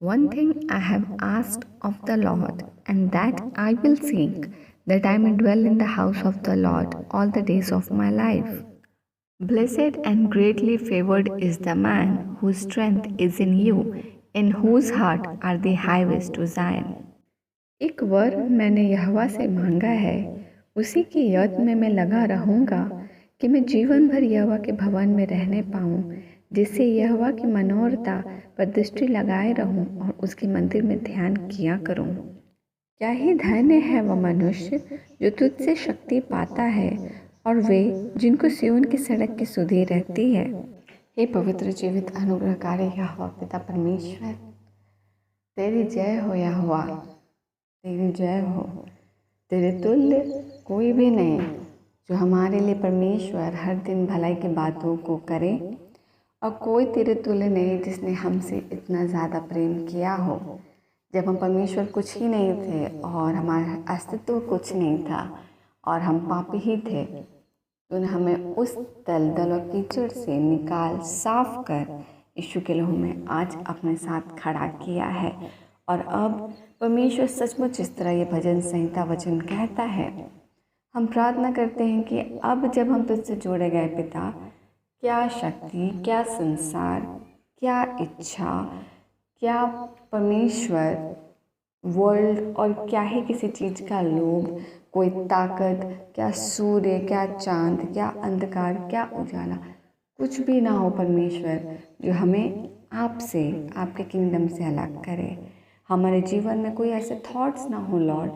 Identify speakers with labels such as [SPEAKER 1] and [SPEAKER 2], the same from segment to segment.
[SPEAKER 1] One thing I have asked of the Lord, and that I will seek, that I may dwell in the house of the Lord all the days of my life. Blessed and greatly favored is the man whose strength is in you, in whose heart are the highways to Zion. एक वर मैंने यहोवा से मांगा है, उसी की याद में मैं लगा रहूँगा कि मैं जीवन भर यहोवा के भवन में रहने पाऊँ, जिससे यहोवा की मनोरता पर दृष्टि लगाए रहूँ और उसके मंदिर में ध्यान किया करूँ। क्या ही धन्य है वह मनुष्य जो तुझसे शक्ति पाता है और वे जिनको सिय्योन की सड़क की सुधि रहती है। हे पवित्र जीवित अनुग्रहकारी यहोवा पिता परमेश्वर, तेरी जय हो यहोवा, तेरी जय हो। तेरे तुल्य कोई भी नहीं जो हमारे लिए परमेश्वर हर दिन भलाई की बातों को करे, और कोई तेरे तुल्य नहीं जिसने हमसे इतना ज़्यादा प्रेम किया हो। जब हम परमेश्वर कुछ ही नहीं थे और हमारा अस्तित्व कुछ नहीं था और हम पापी ही थे, तूने हमें उस दलदल और कीचड़ से निकाल साफ कर यीशु के लहू में आज अपने साथ खड़ा किया है। और अब परमेश्वर सचमुच जिस तरह ये भजन संहिता वचन कहता है, हम प्रार्थना करते हैं कि अब जब हम तुझसे जोड़े गए पिता, क्या शक्ति, क्या संसार, क्या इच्छा, क्या परमेश्वर वर्ल्ड और क्या ही किसी चीज़ का लोभ, कोई ताकत, क्या सूर्य, क्या चांद, क्या अंधकार, क्या उजाला, कुछ भी ना हो परमेश्वर जो हमें आपसे, आपके किंगडम से अलग करे। हमारे जीवन में कोई ऐसे थॉट्स ना हो लॉर्ड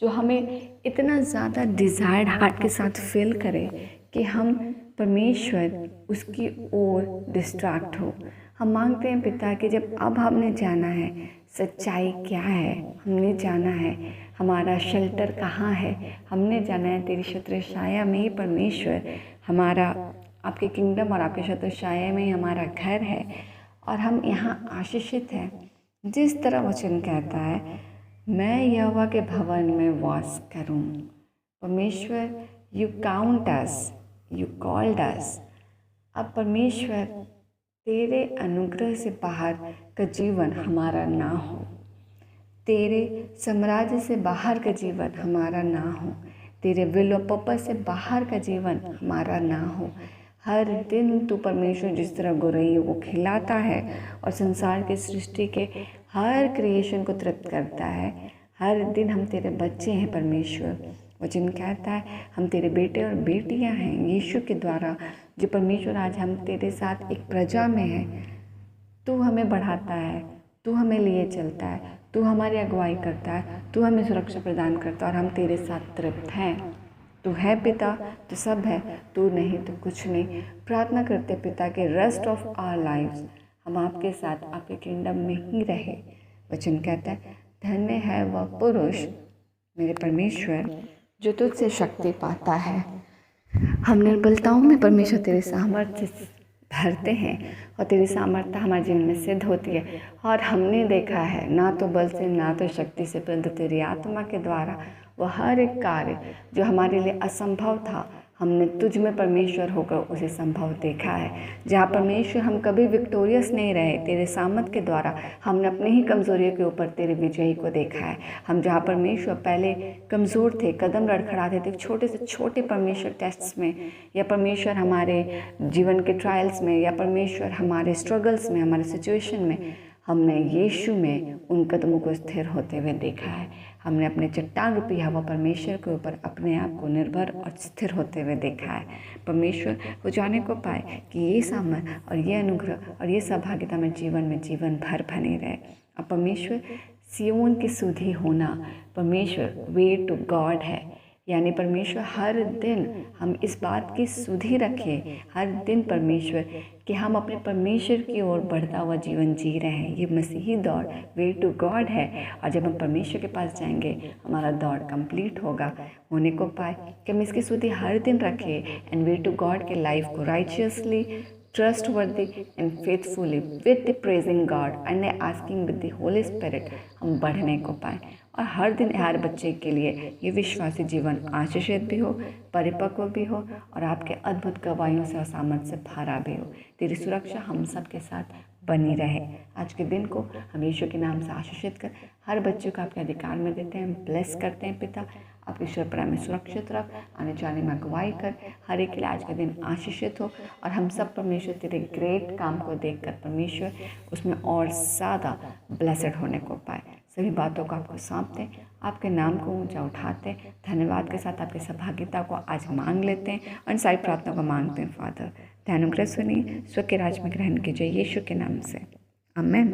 [SPEAKER 1] जो हमें इतना ज़्यादा डिज़ायर्ड हार्ट के साथ फील करे कि हम परमेश्वर उसकी ओर डिस्ट्रैक्ट हो। हम मांगते हैं पिता कि जब अब हमने जाना है सच्चाई क्या है, हमने जाना है हमारा शेल्टर कहाँ है, हमने जाना है तेरी छत्र छाया में ही परमेश्वर हमारा, आपके किंगडम और आपके छत्र छाया में ही हमारा घर है और हम यहाँ आशीषित हैं। जिस तरह वचन कहता है, मैं यहोवा के भवन में वास करूं। परमेश्वर, you count us, you called us. अब परमेश्वर तेरे अनुग्रह से बाहर का जीवन हमारा ना हो, तेरे साम्राज्य से बाहर का जीवन हमारा ना हो, तेरे विल और पर्पस से बाहर का जीवन हमारा ना हो। हर दिन तू परमेश्वर जिस तरह गौरैयों को खिलाता है और संसार की सृष्टि के हर क्रिएशन को तृप्त करता है, हर दिन हम तेरे बच्चे हैं परमेश्वर। वचन कहता है हम तेरे बेटे और बेटियां हैं यीशु के द्वारा, जो परमेश्वर आज हम तेरे साथ एक प्रजा में हैं। तू हमें बढ़ाता है, तू हमें लिए चलता है, तू हमारी अगुवाई करता है, तू हमें सुरक्षा प्रदान करता है और हम तेरे साथ तृप्त हैं। तू है पिता तो सब है, तू नहीं तो कुछ नहीं। प्रार्थना करते पिता के रेस्ट ऑफ आवर लाइफ्स हम आपके साथ आपके किंगडम में ही रहे। वचन कहता है धन्य है वह पुरुष मेरे परमेश्वर जो तुझसे शक्ति पाता है। हम निर्बलताओं में परमेश्वर तेरे सामर्थ्य भरते हैं और तेरी सामर्थ्य हमारे जीवन में सिद्ध होती है। और हमने देखा है ना तो बल से ना तो शक्ति से, परंतु तेरी आत्मा के द्वारा वह हर एक कार्य जो हमारे लिए असंभव था, हमने तुझ में परमेश्वर होकर उसे संभव देखा है। जहाँ परमेश्वर हम कभी विक्टोरियस नहीं रहे, तेरे सामर्थ के द्वारा हमने अपनी ही कमज़ोरियों के ऊपर तेरे विजयी को देखा है। हम जहाँ परमेश्वर पहले कमज़ोर थे, कदम लड़खड़ाते थे छोटे से छोटे परमेश्वर टेस्ट्स में, या परमेश्वर हमारे जीवन के ट्रायल्स में, या परमेश्वर हमारे स्ट्रगल्स में, हमारे सिचुएशन में, हमने यीशु में उन कदमों को स्थिर होते हुए देखा है। हमने अपने चट्टान रूपी हवा परमेश्वर के ऊपर अपने आप को निर्भर और स्थिर होते हुए देखा है। परमेश्वर वो जाने को पाए कि ये सामर्थ और ये अनुग्रह और ये सहभागिता में जीवन भर बने रहे। अब परमेश्वर सिय्योन की सुधि होना परमेश्वर वे टू गॉड है, यानी परमेश्वर हर दिन हम इस बात की सुधि रखें, हर दिन परमेश्वर कि हम अपने परमेश्वर की ओर बढ़ता हुआ जीवन जी रहे हैं। ये मसीही दौड़ वे टू गॉड है, और जब हम परमेश्वर के पास जाएंगे हमारा दौड़ कंप्लीट होने को पाए कि हम इसकी सुधि हर दिन रखें एंड वे टू गॉड के लाइफ को राइचियसली, trustworthy and faithfully with the praising God and asking with the Holy Spirit हम बढ़ने को पाएँ, और हर दिन हर बच्चे के लिए ये विश्वासी जीवन आशीषित भी हो, परिपक्व भी हो, और आपके अद्भुत गवाहियों से और सामर्थ्य से भरा भी हो। तेरी सुरक्षा हम सब के साथ बनी रहे। आज के दिन को हम यीशु के नाम से आशीषित कर हर बच्चे को आपके अधिकार में देते हैं। हम ब्लेस करते हैं पिता, आपके ईश्वर पर हमें सुरक्षित रख, आने जाने में अगुवाई कर, हर एक के लिए आज का दिन आशीषित हो और हम सब परमेश्वर तेरे ग्रेट काम को देखकर परमेश्वर उसमें और ज़्यादा ब्लेसड होने को पाए। सभी बातों को आपको सौंपते हैं, आपके नाम को ऊंचा उठाते हैं, धन्यवाद के साथ आपकी सहभागिता को आज मांग लेते हैं और इन सारी प्रार्थना को मांगते हैं। फादर, अनुग्रह सुनिए, स्व के राज में ग्रहण कीजिए यीशु के नाम से, आमेन।